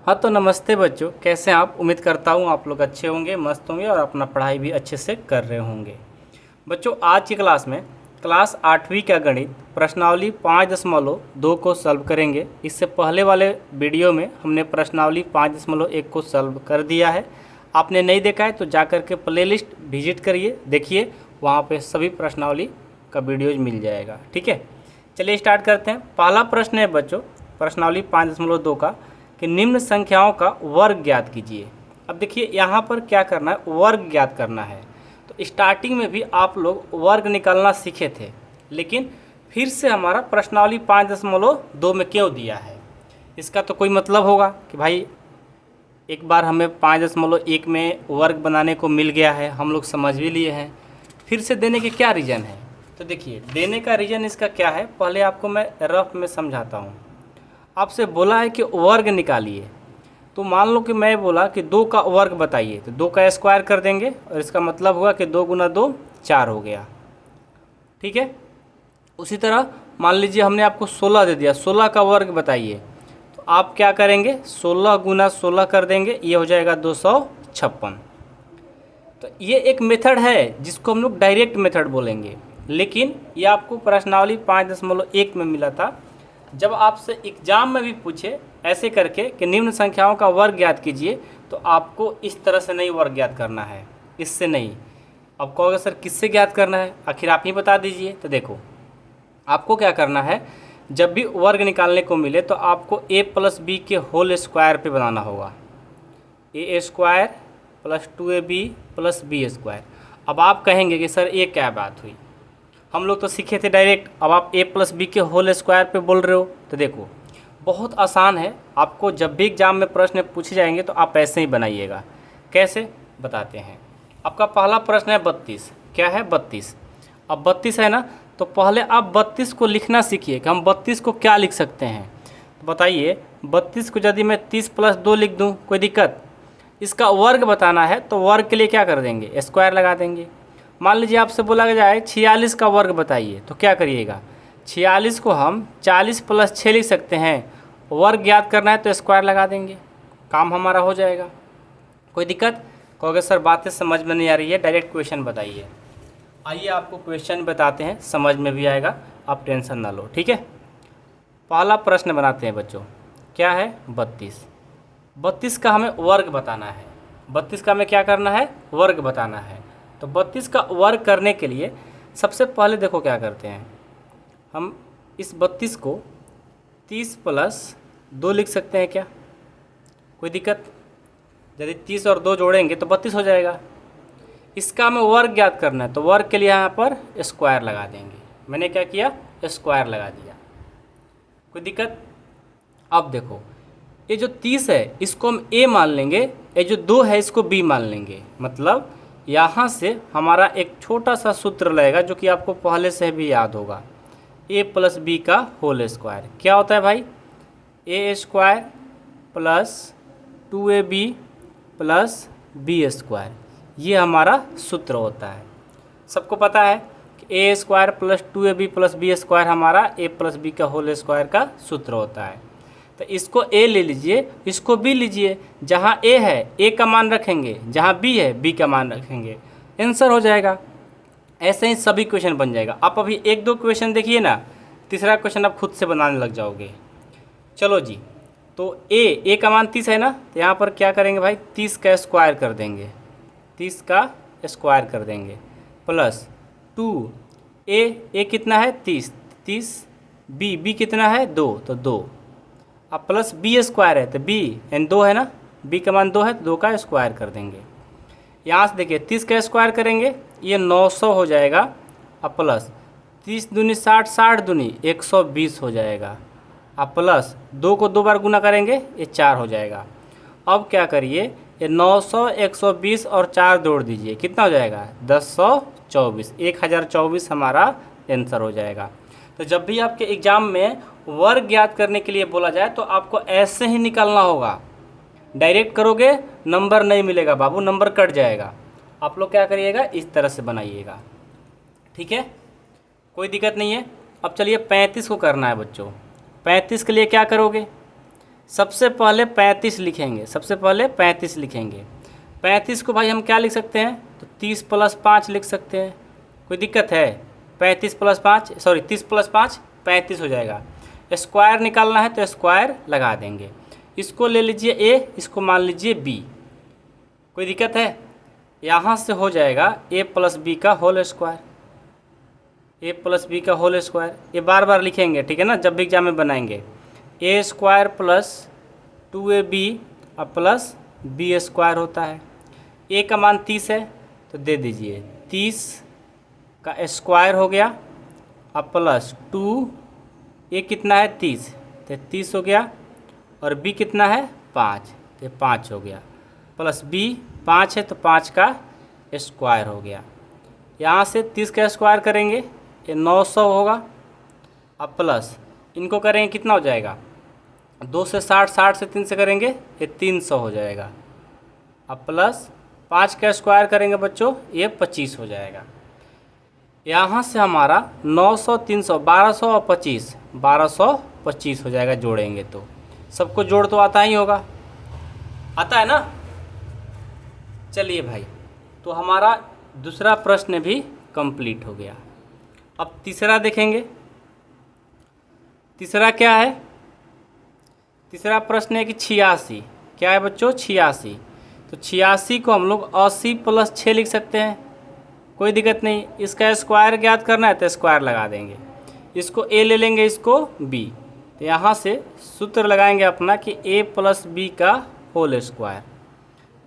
हाँ तो नमस्ते बच्चों, कैसे हैं आप। उम्मीद करता हूँ आप लोग अच्छे होंगे, मस्त होंगे और अपना पढ़ाई भी अच्छे से कर रहे होंगे। बच्चों आज की क्लास में क्लास 8वीं का गणित प्रश्नावली 5.2 को सॉल्व करेंगे। इससे पहले वाले वीडियो में हमने प्रश्नावली 5.1 को सॉल्व कर दिया है। आपने नहीं देखा है तो जा कर के प्लेलिस्ट विजिट करिए, देखिए वहाँ पे सभी प्रश्नावली का वीडियोज मिल जाएगा। ठीक है, चलिए स्टार्ट करते हैं। पहला प्रश्न है बच्चों प्रश्नावली 5.2 का कि निम्न संख्याओं का वर्ग ज्ञात कीजिए। अब देखिए यहाँ पर क्या करना है, वर्ग ज्ञात करना है। तो स्टार्टिंग में भी आप लोग वर्ग निकालना सीखे थे, लेकिन फिर से हमारा प्रश्नावली 5.2 में क्यों दिया है, इसका तो कोई मतलब होगा कि भाई एक बार हमें 5.1 में वर्ग बनाने को मिल गया है, हम लोग समझ भी लिए हैं, फिर से देने के क्या रीज़न है। तो देखिए देने का रीज़न इसका क्या है, पहले आपको मैं रफ में समझाता हूँ। आपसे बोला है कि वर्ग निकालिए, तो मान लो कि मैं बोला कि 2 का वर्ग बताइए, तो 2 का स्क्वायर कर देंगे और इसका मतलब हुआ कि 2 गुना 2 4 हो गया। ठीक है, उसी तरह मान लीजिए हमने आपको 16 दे दिया, 16 का वर्ग बताइए, तो आप क्या करेंगे 16 गुना 16 कर देंगे, ये हो जाएगा 256। तो ये एक मेथड है जिसको हम लोग डायरेक्ट मेथड बोलेंगे, लेकिन ये आपको प्रश्नावली 5.1 में मिला था। जब आपसे एग्जाम में भी पूछे ऐसे करके कि निम्न संख्याओं का वर्ग ज्ञात कीजिए, तो आपको इस तरह से नहीं वर्ग ज्ञात करना है, इससे नहीं। अब कहोगे सर किससे ज्ञात करना है, आखिर आप ही बता दीजिए। तो देखो आपको क्या करना है, जब भी वर्ग निकालने को मिले तो आपको a प्लस बी के होल स्क्वायर पे बनाना होगा, A square plus 2ab plus B square. अब आप कहेंगे कि सर ये क्या बात हुई, हम लोग तो सीखे थे डायरेक्ट, अब आप a प्लस बी के होल स्क्वायर पे बोल रहे हो। तो देखो बहुत आसान है, आपको जब भी एग्जाम में प्रश्न पूछे जाएंगे तो आप ऐसे ही बनाइएगा। कैसे बताते हैं। आपका पहला प्रश्न है 32, क्या है 32। अब 32 है ना, तो पहले आप 32 को लिखना सीखिए कि हम 32 को क्या लिख सकते हैं। तो बताइए 32 को यदि मैं 30 प्लस 2 लिख दूँ, कोई दिक्कत। इसका वर्ग बताना है तो वर्ग के लिए क्या कर देंगे, स्क्वायर लगा देंगे। मान लीजिए आपसे बोला जाए 46 का वर्ग बताइए, तो क्या करिएगा 46 को हम 40 प्लस 6 लिख सकते हैं, वर्ग ज्ञात करना है तो स्क्वायर लगा देंगे, काम हमारा हो जाएगा। कोई दिक्कत। कहोगे सर बातें समझ में नहीं आ रही है, डायरेक्ट क्वेश्चन बताइए। आइए आपको क्वेश्चन बताते हैं, समझ में भी आएगा, आप टेंशन ना लो। ठीक है, पहला प्रश्न बनाते हैं बच्चों, क्या है 32। 32 का हमें वर्ग बताना है, 32 का हमें क्या करना है, वर्ग बताना है। तो 32 का वर्ग करने के लिए सबसे पहले देखो क्या करते हैं, हम इस 32 को 30 प्लस 2 लिख सकते हैं क्या, कोई दिक्कत। यदि 30 और 2 जोड़ेंगे तो 32 हो जाएगा। इसका हमें वर्ग ज्ञात करना है, तो वर्ग के लिए यहाँ पर स्क्वायर लगा देंगे। मैंने क्या किया, स्क्वायर लगा दिया, कोई दिक्कत। अब देखो ये जो 30 है इसको हम a मान लेंगे, ये जो 2 है इसको b मान लेंगे। मतलब यहाँ से हमारा एक छोटा सा सूत्र लगेगा जो कि आपको पहले से भी याद होगा, a प्लस बी का होल स्क्वायर। क्या होता है भाई, a square plus 2ab plus B square, ये हमारा सूत्र होता है। सबको पता है कि a square plus 2ab plus B square हमारा a प्लस बी का होल स्क्वायर का सूत्र होता है। तो इसको a ले लीजिए, इसको b लीजिए, जहाँ a है a का मान रखेंगे, जहाँ b है b का मान रखेंगे, आंसर हो जाएगा। ऐसे ही सभी क्वेश्चन बन जाएगा। आप अभी 1-2 क्वेश्चन देखिए ना, तीसरा क्वेश्चन आप खुद से बनाने लग जाओगे। चलो जी, तो a का मान 30 है ना, तो यहाँ पर क्या करेंगे भाई 30 का स्क्वायर कर देंगे, 30 का स्क्वायर कर देंगे प्लस 2 a कितना है 30 b कितना है 2, तो 2। अब प्लस बी स्क्वायर है तो b एंड 2 है ना, b का मान 2 है तो 2 का स्क्वायर कर देंगे। यहाँ से देखिए 30 का स्क्वायर करेंगे ये 900 हो जाएगा, अब प्लस 30 दूनी 60, 60 दूनी 120 हो जाएगा। अब प्लस 2 को 2 बार गुना करेंगे ये 4 हो जाएगा। अब क्या करिए, ये 900, 120 और 4 जोड़ दीजिए, कितना हो जाएगा 1024, 1024 हमारा आंसर हो जाएगा। तो जब भी आपके एग्जाम में वर्ग ज्ञात करने के लिए बोला जाए तो आपको ऐसे ही निकालना होगा, डायरेक्ट करोगे नंबर नहीं मिलेगा बाबू, नंबर कट जाएगा। आप लोग क्या करिएगा इस तरह से बनाइएगा। ठीक है, कोई दिक्कत नहीं है। अब चलिए 35 को करना है बच्चों। 35 के लिए क्या करोगे, सबसे पहले 35 लिखेंगे, सबसे पहले 35 लिखेंगे। 35 को भाई हम क्या लिख सकते हैं, तो 30 + 5 लिख सकते हैं। कोई दिक्कत है? 35 + 5 सॉरी 30 + 5 35 हो जाएगा। स्क्वायर निकालना है तो स्क्वायर लगा देंगे। इसको ले लीजिए ए, इसको मान लीजिए बी। कोई दिक्कत है? यहाँ से हो जाएगा a + b का होल स्क्वायर, a + b का होल स्क्वायर। ये बार बार लिखेंगे, ठीक है ना, जब भी एग्जाम में बनाएंगे। a² + 2ab प्लस b² होता है। a का मान 30 है तो दे दीजिए 30 का स्क्वायर हो गया, अब प्लस 2, a कितना है 30 तो 30 हो गया, और b कितना है 5 तो 5 हो गया, प्लस b 5 है तो 5 का स्क्वायर हो गया। यहाँ से 30 का स्क्वायर करेंगे ये 900 होगा, अब प्लस इनको करेंगे कितना हो जाएगा, 2 से 60, 60 से 3 से करेंगे ये 300 हो जाएगा, अब प्लस 5 का स्क्वायर करेंगे बच्चों ये 25 हो जाएगा। यहाँ से हमारा 900, 300, 1200 और 25, 1225 हो जाएगा जोड़ेंगे तो। सबको जोड़ तो आता ही होगा, आता है ना। चलिए भाई, तो हमारा दूसरा प्रश्न भी कंप्लीट हो गया। अब तीसरा देखेंगे। तीसरा क्या है? तीसरा प्रश्न है कि 86। क्या है बच्चों? 86। तो 86 को हम लोग 80 + 6 लिख सकते हैं, कोई दिक्कत नहीं। इसका स्क्वायर ज्ञात करना है तो स्क्वायर लगा देंगे। इसको a ले लेंगे, इसको b, तो यहाँ से सूत्र लगाएंगे अपना कि a + b का होल स्क्वायर।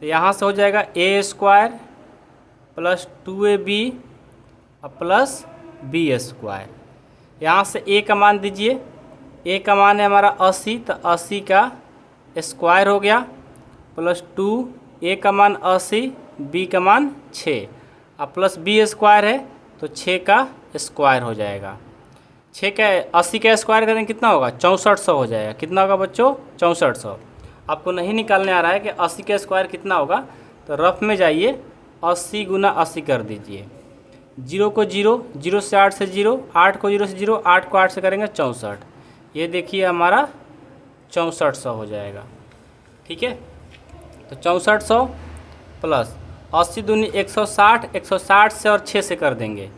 तो यहाँ से हो जाएगा a² + 2ab प्लस b²। यहाँ से a का मान दीजिए, a का मान है हमारा 80 तो 80 का स्क्वायर हो गया, प्लस 2, a का मान 80, b का मान 6, अब प्लस b² है तो 6 का स्क्वायर हो जाएगा। 6 का 80 का स्क्वायर करेंगे कितना होगा? 6400 हो जाएगा। कितना होगा बच्चों? 6400। आपको नहीं निकालने आ रहा है कि 80 का स्क्वायर कितना होगा, तो रफ में जाइए 80 × 80 कर दीजिए। 0 को 0, 0 से 8 से 0, 8 को 0 से 0, 8 को 8 से करेंगे 64। ये देखिए हमारा 6400 हो जाएगा, ठीक है। तो 6400 प्लस 80 दूनी 160, 160 से और 6 से कर देंगे,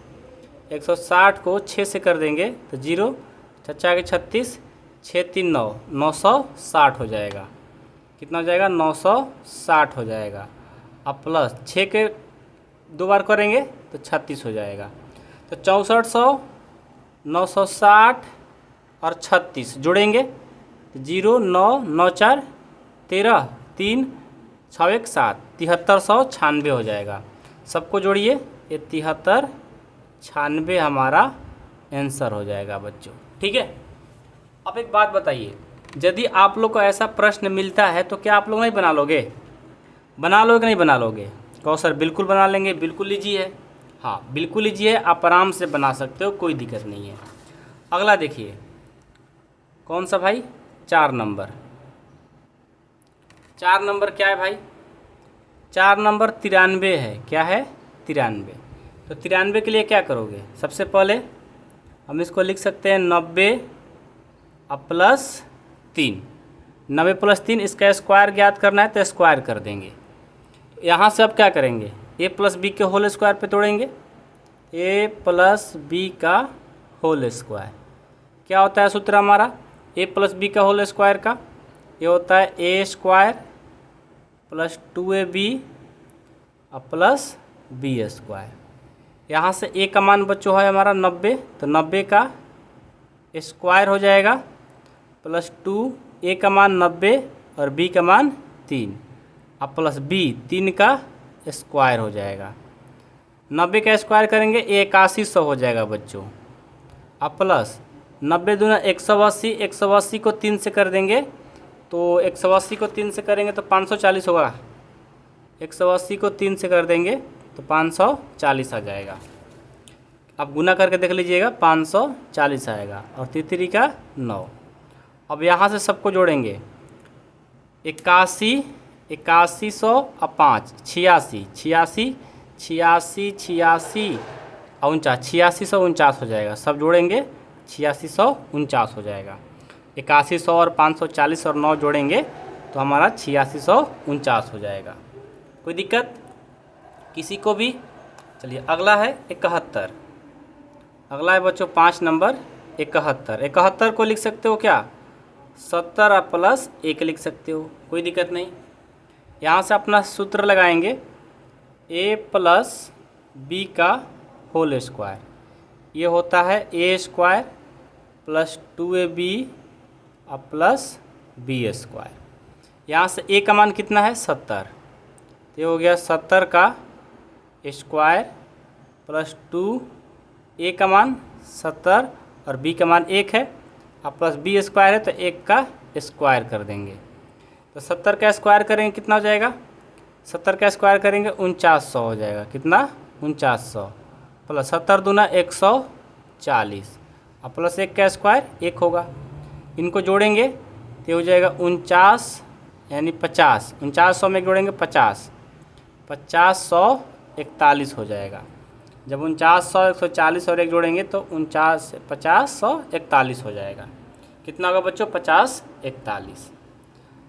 160 को 6 से कर देंगे तो 0, 6 के 36, 6 3 9, 960 हो जाएगा। कितना हो जाएगा? 960 हो जाएगा। अब प्लस 6 के 2 बार करेंगे तो 36 हो जाएगा। तो 6400, 960 और 36 जुड़ेंगे तो 0 9 9 4 13 3 6 1 7, 7396 हो जाएगा। सबको जोड़िए, ये 7396 हमारा आंसर हो जाएगा बच्चों, ठीक है। अब एक बात बताइए, यदि आप लोग को ऐसा प्रश्न मिलता है तो क्या आप लोग नहीं बना लोगे? बना लोगे कि नहीं बना लोगे? कहो सर बिल्कुल बना लेंगे। बिल्कुल लीजिए, हाँ बिल्कुल लीजिए, आप आराम से बना सकते हो, कोई दिक्कत नहीं है। अगला देखिए, कौन सा भाई? 4 नंबर। 4 नंबर क्या है भाई? 4 नंबर 93 है। क्या है? 93। तो 93 के लिए क्या करोगे? सबसे पहले हम इसको लिख सकते हैं 90 + 3, 90 + 3, इसका स्क्वायर ज्ञात करना है तो स्क्वायर कर देंगे। यहाँ से अब क्या करेंगे? a + b के होल स्क्वायर पे तोड़ेंगे, a + b का होल स्क्वायर। क्या होता है सूत्र हमारा? a + b का होल स्क्वायर का ये होता है a² + 2ab प्लस b²। यहाँ से a का मान बच्चों है हमारा 90, तो 90 का स्क्वायर हो जाएगा, प्लस 2, a का मान 90 और b का मान 3, अब प्लस b 3 का स्क्वायर हो जाएगा। 90 का स्क्वायर करेंगे 8100 हो जाएगा बच्चों, अब प्लस 90 दूना 180, 180 को 3 से कर देंगे तो 180 को 3 से करेंगे तो 540 होगा। 180 को 3 से कर देंगे तो 540 आ जाएगा। अब गुना करके देख लीजिएगा, 540 आएगा और 3 का 9। अब यहाँ से सबको जोड़ेंगे, 81, 8100 और 5, 86, 86, 86, 86 और 49, 8649 हो जाएगा। सब जोड़ेंगे 8649 हो जाएगा। 8100 और 540 और 9 जोड़ेंगे तो हमारा 8649 हो जाएगा। कोई दिक्कत किसी को भी? चलिए अगला है 71। अगला है बच्चों 5 नंबर 71। 71 को लिख सकते हो क्या? 70 प्लस 1 लिख सकते हो, कोई दिक्कत नहीं। यहाँ से अपना सूत्र लगाएंगे a प्लस बी का होल स्क्वायर, ये होता है a square plus 2ab plus B square. यहाँ से a का मान कितना है? 70, तो ये हो गया 70 का स्क्वायर प्लस 2, a का मान 70 और b का मान 1 है और प्लस b स्क्वायर है तो 1 का स्क्वायर कर देंगे। तो 70 का स्क्वायर करेंगे कितना हो जाएगा? 70 का स्क्वायर करेंगे 4900 हो जाएगा। कितना? 4900 प्लस 70 दूना 140 और प्लस 1 का स्क्वायर 1 होगा। इनको जोड़ेंगे तो हो जाएगा 49 यानी 50। 4900 में जोड़ेंगे 50, 5041 हो जाएगा। जब 4900 140 और 1 जोड़ेंगे तो 5041 हो जाएगा। कितना होगा बच्चों? 5041।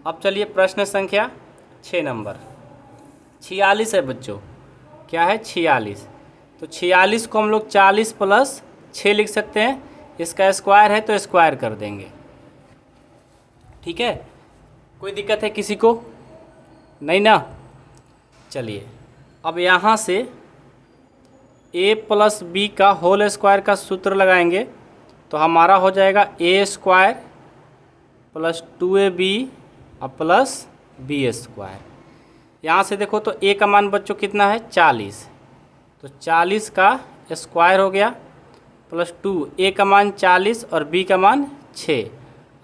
अब चलिए प्रश्न संख्या 6 नंबर 46 है बच्चों। क्या है? 46। तो 46 को हम लोग 40 प्लस 6 लिख सकते हैं, इसका स्क्वायर है तो स्क्वायर कर देंगे। ठीक है, कोई दिक्कत है किसी को? नहीं ना? चलिए अब यहाँ से a प्लस बी का होल स्क्वायर का सूत्र लगाएंगे तो हमारा हो जाएगा a square plus 2ab plus B square. यहाँ से देखो तो a का मान बच्चों कितना है? 40, तो 40 का स्क्वायर हो गया प्लस 2, a का मान 40 और b का मान 6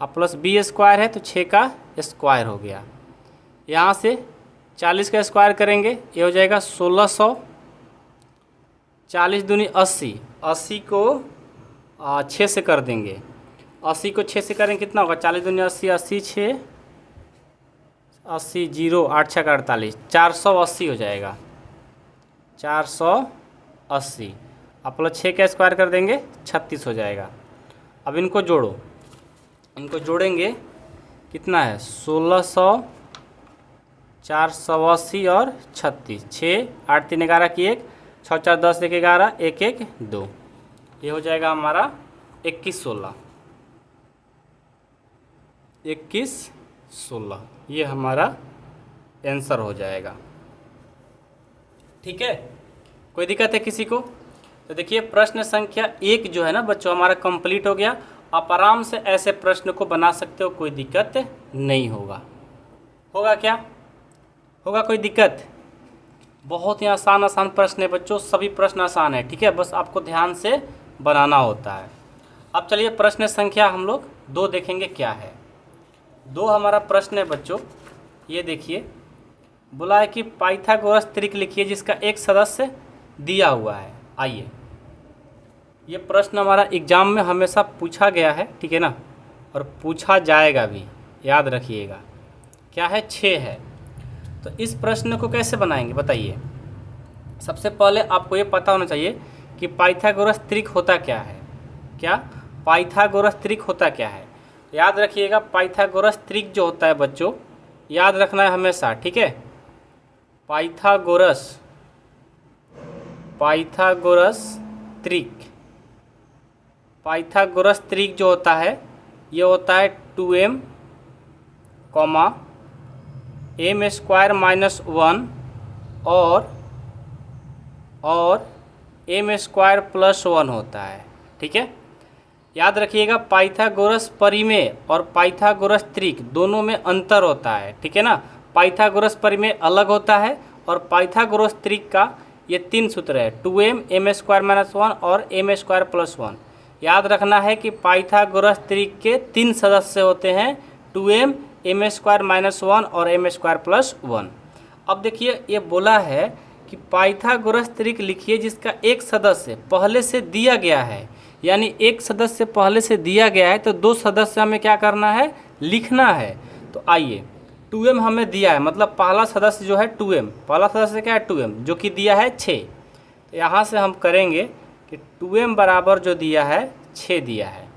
और प्लस बी स्क्वायर है तो 6 का स्क्वायर हो गया। यहाँ से 40 का स्क्वायर करेंगे, ये हो जाएगा 1600। 40 दूनी 80, 80 को 6 से कर देंगे। 80 को 6 से करेंगे कितना होगा? 40 दूनी 80, 80 6 80 0 8 6 48, 480 हो जाएगा। 480 अब प्लस 6 का स्क्वायर कर देंगे 36 हो जाएगा। अब इनको जोड़ो, इनको जोड़ेंगे कितना है? 1600, 480 और 36, 6 8 3 11 की 1, 6 4 10 1 11 1 1 2, ये हो जाएगा हमारा 21 16। 21 16 ये हमारा आंसर हो जाएगा। ठीक है, कोई दिक्कत है किसी को? तो देखिए प्रश्न संख्या 1 जो है ना बच्चों हमारा कंप्लीट हो गया। आप आराम से ऐसे प्रश्न को बना सकते हो, कोई दिक्कत नहीं होगा। होगा क्या? होगा कोई दिक्कत? बहुत ही आसान आसान प्रश्न है बच्चों, सभी प्रश्न आसान है। ठीक है, बस आपको ध्यान से बनाना होता है। अब चलिए प्रश्न संख्या हम लोग 2 देखेंगे क्या है। 2 हमारा प्रश्न है बच्चों, ये देखिए बोला है कि पाइथागोरस त्रिक लिखिए जिसका एक सदस्य दिया हुआ है। आइए, ये प्रश्न हमारा एग्जाम में हमेशा पूछा गया है, ठीक है ना, और पूछा जाएगा भी, याद रखिएगा। क्या है? 6 है। तो इस प्रश्न को कैसे बनाएंगे बताइए। सबसे पहले आपको ये पता होना चाहिए कि पाइथागोरस त्रिक होता क्या है। क्या पाइथागोरस त्रिक होता क्या है? याद रखिएगा, पाइथागोरस त्रिक जो होता है बच्चों, याद रखना है हमेशा। ठीक है, पाइथागोरस त्रिक, पाइथागोरस त्रिक जो होता है ये होता है 2m m स्क्वायर माइनस 1 और m स्क्वायर प्लस 1 होता है। ठीक है, याद रखिएगा पाइथागोरस परिमेय और पाइथागोरस त्रिक दोनों में अंतर होता है। ठीक है ना, पाइथागोरस परिमेय अलग होता है और पाइथागोरस त्रिक का ये 3 सूत्र है, 2m m स्क्वायर माइनस 1 और m स्क्वायर प्लस 1। याद रखना है कि पाइथागोरस त्रिक के 3 सदस्य होते हैं, 2m m स्क्वायर माइनस 1 और m स्क्वायर प्लस 1। अब देखिए ये बोला है कि पाइथागोरस त्रिक लिखिए जिसका एक सदस्य पहले से दिया गया है, यानी एक सदस्य पहले से दिया गया है तो 2 सदस्य हमें क्या करना है? लिखना है। तो आइए 2m हमें दिया है, मतलब पहला सदस्य जो है 2m, पहला सदस्य क्या है? 2m, जो कि दिया है 6। तो यहाँ से हम करेंगे कि 2m बराबर जो दिया है 6 दिया है,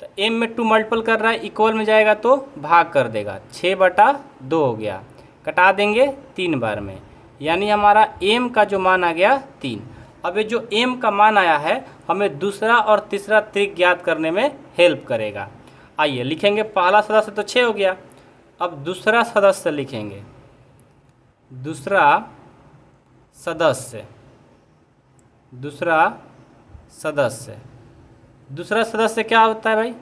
तो m में 2 मल्टीपल कर रहा है, इक्वल में जाएगा तो भाग कर देगा, 6/2 हो गया, कटा देंगे 3 बार में, यानी हमारा m का जो मान आ गया 3। अब ये जो m का मान आया है हमें दूसरा और तीसरा त्रिक ज्ञात करने में हेल्प करेगा। आइए लिखेंगे, पहला सदस्य तो 6 हो गया, अब दूसरा सदस्य लिखेंगे, दूसरा सदस्य क्या होता है भाई,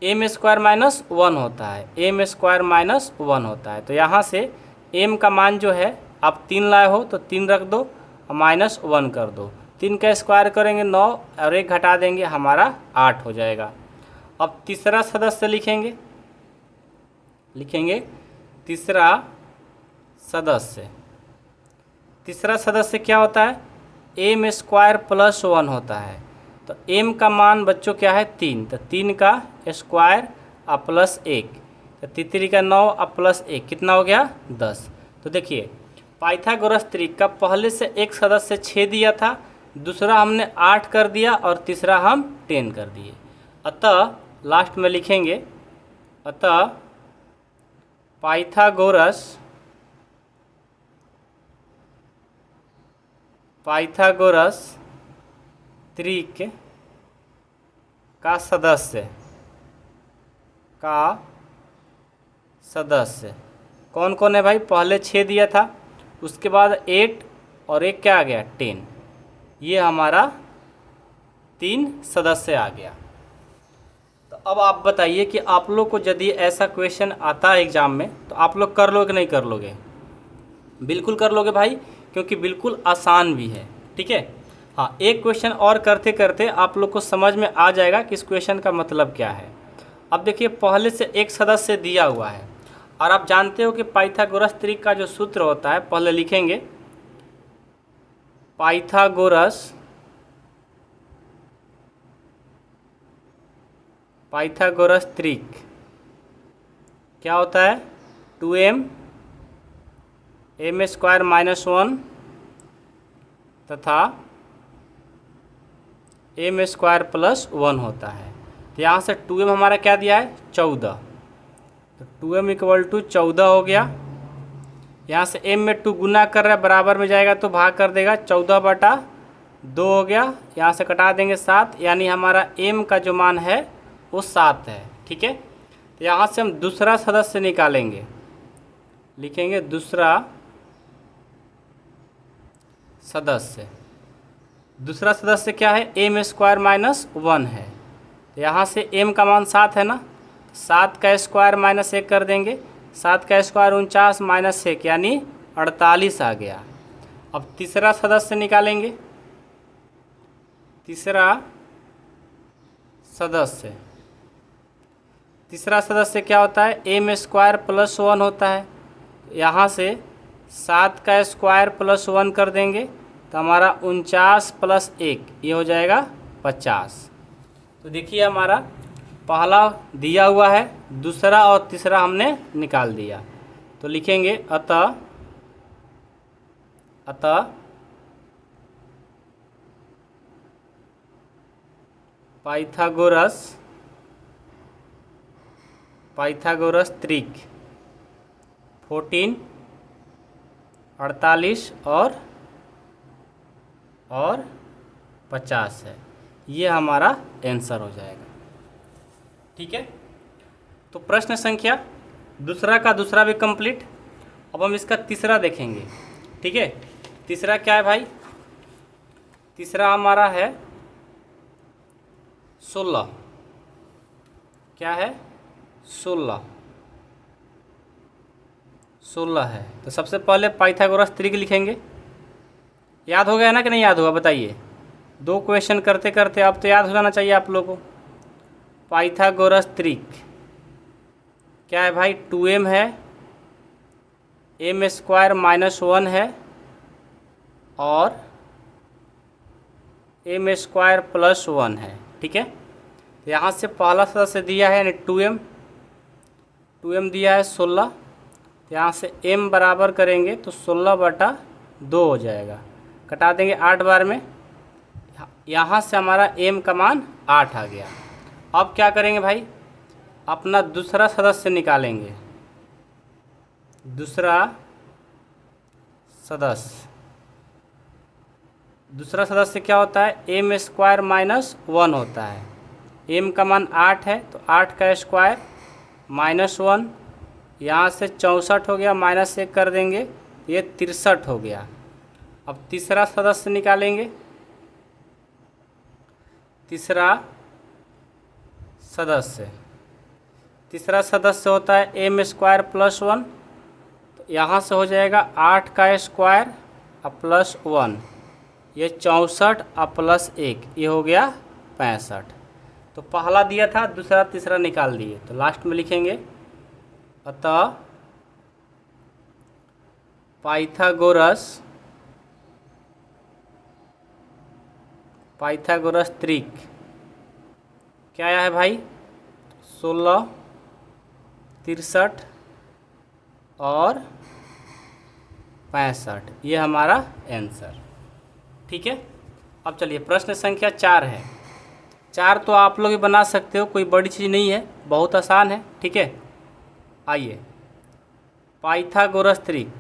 m² - 1 होता है, m² - 1 होता है। तो यहाँ से m का मान जो है आप 3 लाए हो तो 3 रख दो, -1 कर दो, 3 का स्क्वायर करेंगे 9 और 1 घटा देंगे हमारा 8 हो जाएगा। अब तीसरा सदस्य लिखेंगे तीसरा सदस्य क्या होता है, m² + 1 होता है। तो m का मान बच्चों क्या है 3, तो 3 का स्क्वायर और +1, तो 3 का 9 और +1 कितना हो गया 10। तो देखिए पाइथागोरस त्रिक का पहले से एक सदस्य 6 दिया था, दूसरा हमने 8 कर दिया और तीसरा हम 10 कर दिए। अतः लास्ट में लिखेंगे, अतः पाइथागोरस त्रिक का सदस्य कौन कौन है भाई, पहले 6 दिया था, उसके बाद 8 और एक क्या आ गया 10, ये हमारा 3 सदस्य आ गया। तो अब आप बताइए कि आप लोग को यदि ऐसा क्वेश्चन आता है एग्ज़ाम में तो आप लोग कर लोगे नहीं कर लोगे? बिल्कुल कर लोगे भाई, क्योंकि बिल्कुल आसान भी है। ठीक है, हाँ, एक क्वेश्चन और करते करते आप लोग को समझ में आ जाएगा कि इस क्वेश्चन का मतलब क्या है। अब देखिए पहले से एक सदस्य दिया हुआ है और आप जानते हो कि पाइथागोरस त्रिक का जो सूत्र होता है, पहले लिखेंगे पाइथागोरस त्रिक क्या होता है, 2m m² - 1 तथा m² + 1 होता है। तो यहाँ से 2m हमारा क्या दिया है 14, तो 2m = 14 हो गया। यहाँ से m में 2 गुना कर रहा है, बराबर में जाएगा तो भाग कर देगा, 14/2 हो गया, यहाँ से कटा देंगे 7, यानी हमारा m का जो मान है वो 7 है। ठीक है, तो यहाँ से हम दूसरा सदस्य निकालेंगे, लिखेंगे दूसरा सदस्य क्या है, m² - 1 है। तो यहाँ से m का मान 7 है ना, 7 का स्क्वायर -1 कर देंगे, 7 का स्क्वायर 49 - 1 यानी 48 आ गया। अब तीसरा सदस्य निकालेंगे, तीसरा सदस्य क्या होता है, m² + 1 होता है। यहाँ से 7 का स्क्वायर +1 कर देंगे तो हमारा 49 + 1 ये हो जाएगा 50। तो देखिए हमारा पहला दिया हुआ है, दूसरा और तीसरा हमने निकाल दिया। तो लिखेंगे अतः पाइथागोरस त्रिक 14, 48 और 50 है, ये हमारा आंसर हो जाएगा। ठीक है, तो प्रश्न संख्या दूसरा का दूसरा भी कंप्लीट। अब हम इसका तीसरा देखेंगे। ठीक है, तीसरा क्या है भाई, तीसरा हमारा है 16, क्या है 16 है। तो सबसे पहले पाइथागोरस त्रिक लिखेंगे, याद हो गया ना कि नहीं याद होगा बताइए, 2 क्वेश्चन करते करते अब तो याद हो जाना चाहिए आप लोगों को। पाइथागोरस त्रिक क्या है भाई, 2m है, m² - 1 है और m² + 1 है। ठीक है, तो यहाँ से पहला सदस्य दिया है यानी 2m दिया है 16, तो यहाँ से m बराबर करेंगे तो 16/2 हो जाएगा, कटा देंगे 8 बार में, यहाँ से हमारा m का मान 8 आ गया। अब क्या करेंगे भाई, अपना दूसरा सदस्य निकालेंगे। दूसरा सदस्य क्या होता है, एम स्क्वायर माइनस 1 होता है। एम का मान 8 है तो 8 का स्क्वायर माइनस 1, यहाँ से 64 हो गया, माइनस 1 कर देंगे, ये 63 हो गया। अब तीसरा सदस्य निकालेंगे। तीसरा सदस्य होता है एम स्क्वायर प्लस 1, तो यहाँ से हो जाएगा 8 का स्क्वायर और प्लस 1, ये 64 और प्लस 1, ये हो गया 65। तो पहला दिया था, दूसरा तीसरा निकाल दिए, तो लास्ट में लिखेंगे अतः पाइथागोरस त्रिक क्या आया है भाई, 16, 63 और 65, ये हमारा आंसर। ठीक है। अब चलिए प्रश्न संख्या 4 है। 4 तो आप लोग भी बना सकते हो, कोई बड़ी चीज़ नहीं है, बहुत आसान है। ठीक है, आइए, पाइथागोरस त्रिक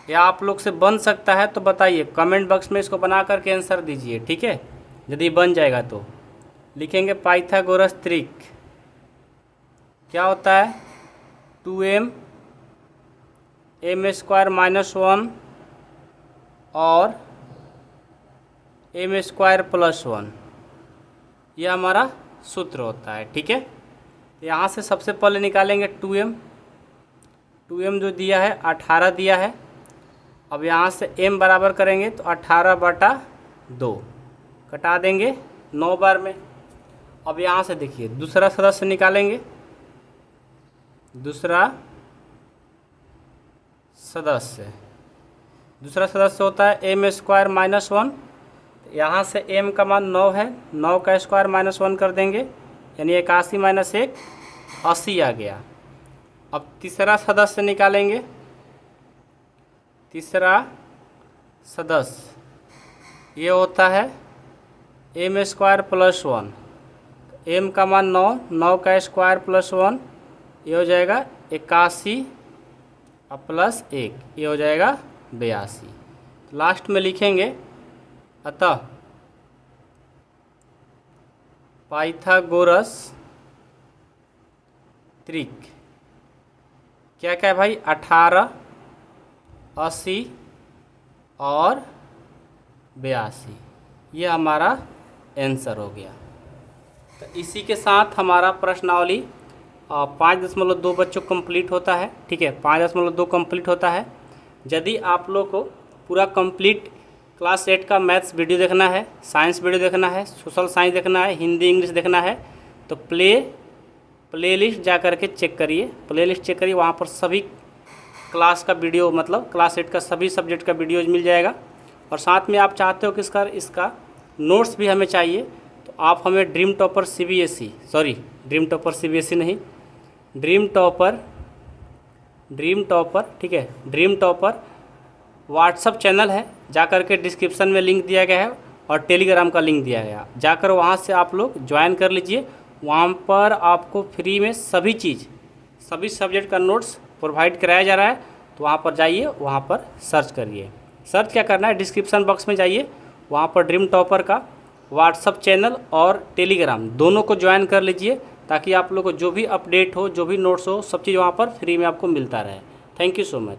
या आप लोग से बन सकता है तो बताइए, कमेंट बॉक्स में इसको बना करके आंसर दीजिए। ठीक है, यदि बन जाएगा तो लिखेंगे पाइथागोरस त्रिक क्या होता है, 2m एम स्क्वायर माइनस 1 और एम स्क्वायर प्लस 1, यह हमारा सूत्र होता है। ठीक है, यहाँ से सबसे पहले निकालेंगे 2m जो दिया है 18 दिया है। अब यहाँ से m बराबर करेंगे तो 18/2 कटा देंगे 9 बार में। अब यहाँ से देखिए दूसरा सदस्य निकालेंगे। दूसरा सदस्य होता है एम स्क्वायर माइनस 1, यहाँ से m का मान 9 है, 9 का स्क्वायर माइनस 1 कर देंगे, यानी 81 माइनस 1 80 आ गया। अब तीसरा सदस्य निकालेंगे। तीसरा सदस्य ये होता है एम स्क्वायर प्लस 1, m का मान 9, 9 का स्क्वायर प्लस 1, ये हो जाएगा 81 और प्लस 1, ये हो जाएगा 82। लास्ट में लिखेंगे अतः पाइथागोरस त्रिक क्या क्या है भाई, 18, 80 और 82, ये हमारा आंसर हो गया। तो इसी के साथ हमारा प्रश्नावली 5.2 बच्चों कंप्लीट होता है। ठीक है, 5.2 कंप्लीट होता है। यदि आप लोग को पूरा कंप्लीट क्लास 8 का मैथ्स वीडियो देखना है, साइंस वीडियो देखना है, सोशल साइंस देखना है, हिंदी इंग्लिश देखना है, तो प्लेलिस्ट जा कर के चेक करिए। प्लेलिस्ट चेक करिए, वहाँ पर सभी क्लास का वीडियो, मतलब क्लास 8 का सभी सब्जेक्ट का वीडियोज मिल जाएगा। और साथ में आप चाहते हो कि इसका नोट्स भी हमें चाहिए, तो आप हमें ड्रीम टॉपर CBSE नहीं, ड्रीम टॉपर ठीक है, ड्रीम टॉपर व्हाट्सअप चैनल है, जाकर के डिस्क्रिप्शन में लिंक दिया गया है और टेलीग्राम का लिंक दिया गया है, जाकर वहाँ से आप लोग ज्वाइन कर लीजिए। वहाँ पर आपको फ्री में सभी सब्जेक्ट का नोट्स प्रोवाइड कराया जा रहा है। तो वहाँ पर जाइए, वहाँ पर सर्च करिए। सर्च क्या करना है, डिस्क्रिप्शन बॉक्स में जाइए, वहाँ पर ड्रीम टॉपर का व्हाट्सअप चैनल और टेलीग्राम दोनों को ज्वाइन कर लीजिए, ताकि आप लोग को जो भी अपडेट हो, जो भी नोट्स हो, सब चीज़ वहाँ पर फ्री में आपको मिलता रहे। Thank you so much.